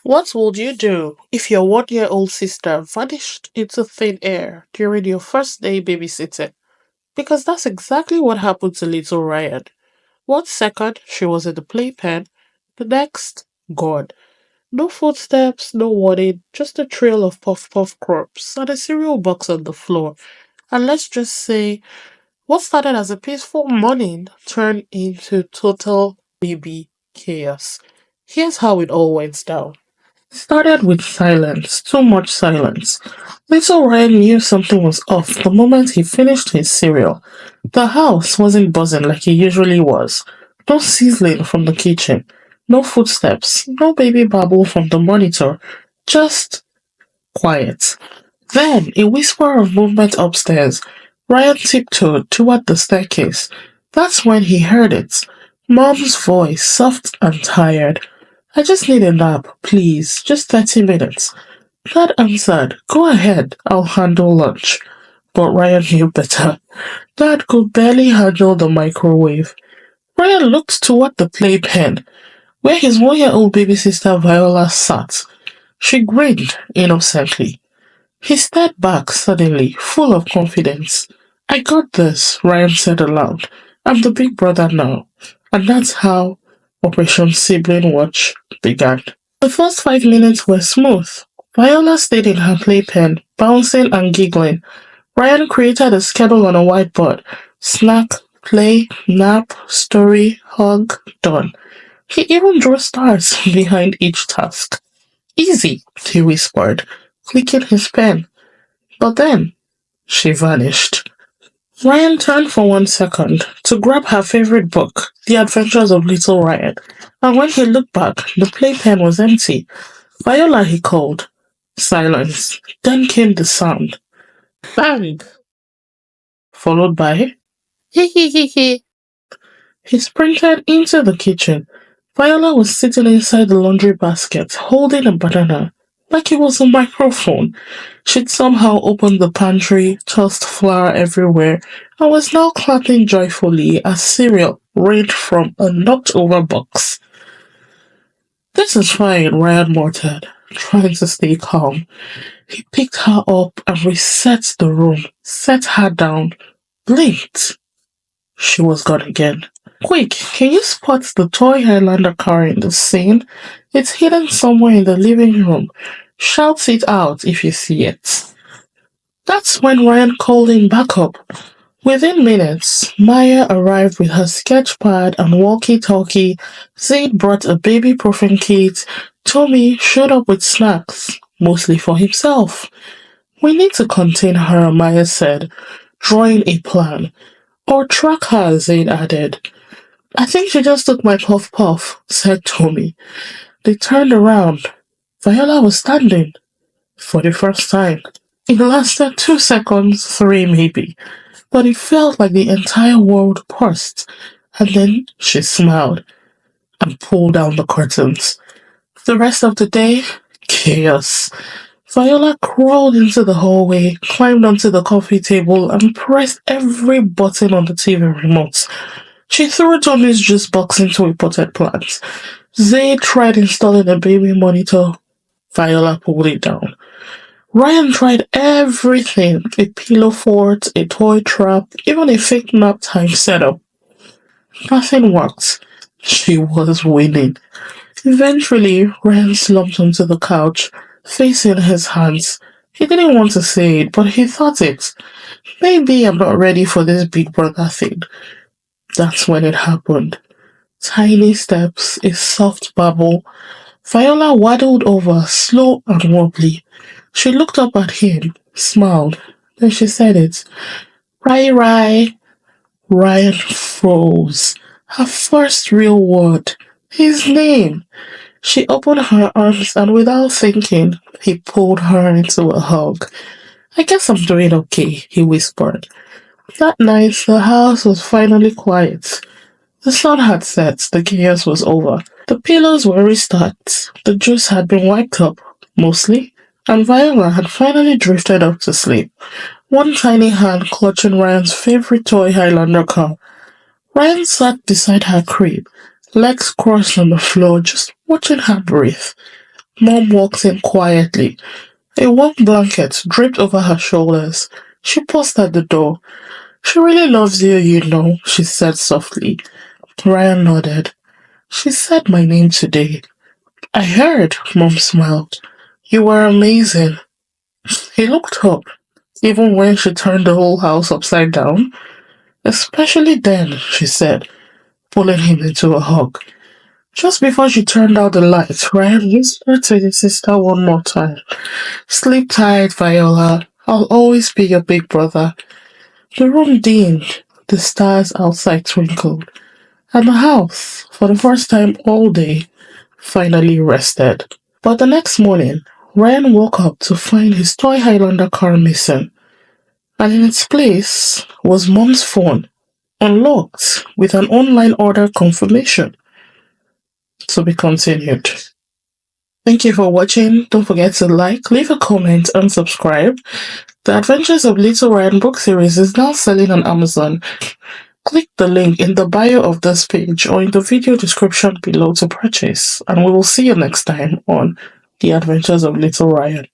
What would you do if your 1 year old sister vanished into thin air during your first day babysitting? Because that's exactly what happened to little Ryan. 1 second, she was in the playpen, the next, gone. No footsteps, no warning, just a trail of puff puff crops and a cereal box on the floor. And let's just say, what started as a peaceful morning turned into total baby chaos. Here's how it all went down. Started with silence, too much silence. Little Ryan knew something was off the moment he finished his cereal. The house wasn't buzzing like it usually was. No sizzling from the kitchen, no footsteps, no baby babble from the monitor, just quiet. Then a whisper of movement upstairs. Ryan tiptoed toward the staircase. That's when he heard it. Mom's voice, soft and tired. I just need a nap, please. Just 30 minutes. Dad answered, go ahead, I'll handle lunch. But Ryan knew better. Dad could barely handle the microwave. Ryan looked toward the playpen, where his 1 year old baby sister Viola sat. She grinned innocently. He stared back suddenly, full of confidence. I got this, Ryan said aloud. I'm the big brother now. And that's how Operation Sibling Watch began. The first 5 minutes were smooth. Viola stayed in her playpen, bouncing and giggling. Ryan created a schedule on a whiteboard. Snack, play, nap, story, hug, done. He even drew stars behind each task. Easy, he whispered, clicking his pen. But then, she vanished. Ryan turned for 1 second to grab her favorite book, The Adventures of Little Ryan, and when he looked back, the playpen was empty. Viola, he called. Silence. Then came the sound. Bang! Followed by hee hee hee hee. He sprinted into the kitchen. Viola was sitting inside the laundry basket, holding a banana, like it was a microphone. She'd somehow opened the pantry, tossed flour everywhere, and was now clapping joyfully as cereal rained from a knocked over box. This is fine, Ryan muttered, trying to stay calm. He picked her up and reset the room, set her down, blinked. She was gone again. Quick, can you spot the toy Highlander car in the scene? It's hidden somewhere in the living room. Shout it out if you see it. That's when Ryan called him back up. Within minutes, Maya arrived with her sketch pad and walkie-talkie. Zaid brought a baby proofing kit. Tommy showed up with snacks, mostly for himself. We need to contain her, Maya said, drawing a plan. Or track her, Zaid added. I think she just took my puff puff, said Tommy. They turned around. Viola was standing. For the first time. It lasted 2 seconds, three maybe. But it felt like the entire world paused. And then she smiled and pulled down the curtains. The rest of the day, chaos. Viola crawled into the hallway, climbed onto the coffee table, and pressed every button on the TV remote. She threw Tommy's juice box into a potted plant. Zay tried installing a baby monitor. Viola pulled it down. Ryan tried everything, a pillow fort, a toy trap, even a fake nap time setup. Nothing worked. She was winning. Eventually, Ryan slumped onto the couch, facing his hands. He didn't want to say it, but he thought it. Maybe I'm not ready for this big brother thing. That's when it happened. Tiny steps, a soft bubble. Viola waddled over, slow and wobbly. She looked up at him, smiled. Then she said it. Rai. Ryan froze. Her first real word. His name. She opened her arms and without thinking, he pulled her into a hug. I guess I'm doing okay, he whispered. That night, the house was finally quiet. The sun had set, the chaos was over. The pillows were restocked, the juice had been wiped up, mostly, and Viola had finally drifted off to sleep, one tiny hand clutching Ryan's favorite toy Highlander car. Ryan sat beside her crib, legs crossed on the floor, just watching her breathe. Mom walked in quietly, a warm blanket draped over her shoulders. She paused at the door. She really loves you, you know, she said softly. Ryan nodded. She said my name today. I heard, Mom smiled. You were amazing. He looked up, even when she turned the whole house upside down. Especially then, she said, pulling him into a hug. Just before she turned out the lights, Ryan whispered to his sister one more time. Sleep tight, Viola. I'll always be your big brother. The room dimmed. The stars outside twinkled. And the house, for the first time all day, finally rested. But the next morning, Ryan woke up to find his toy Highlander car missing. And in its place was Mom's phone, unlocked with an online order confirmation. To be continued. Thank you for watching. Don't forget to like, leave a comment, and subscribe. The Adventures of Little Ryan book series is now selling on Amazon. Click the link in the bio of this page or in the video description below to purchase. And we will see you next time on The Adventures of Little Ryan.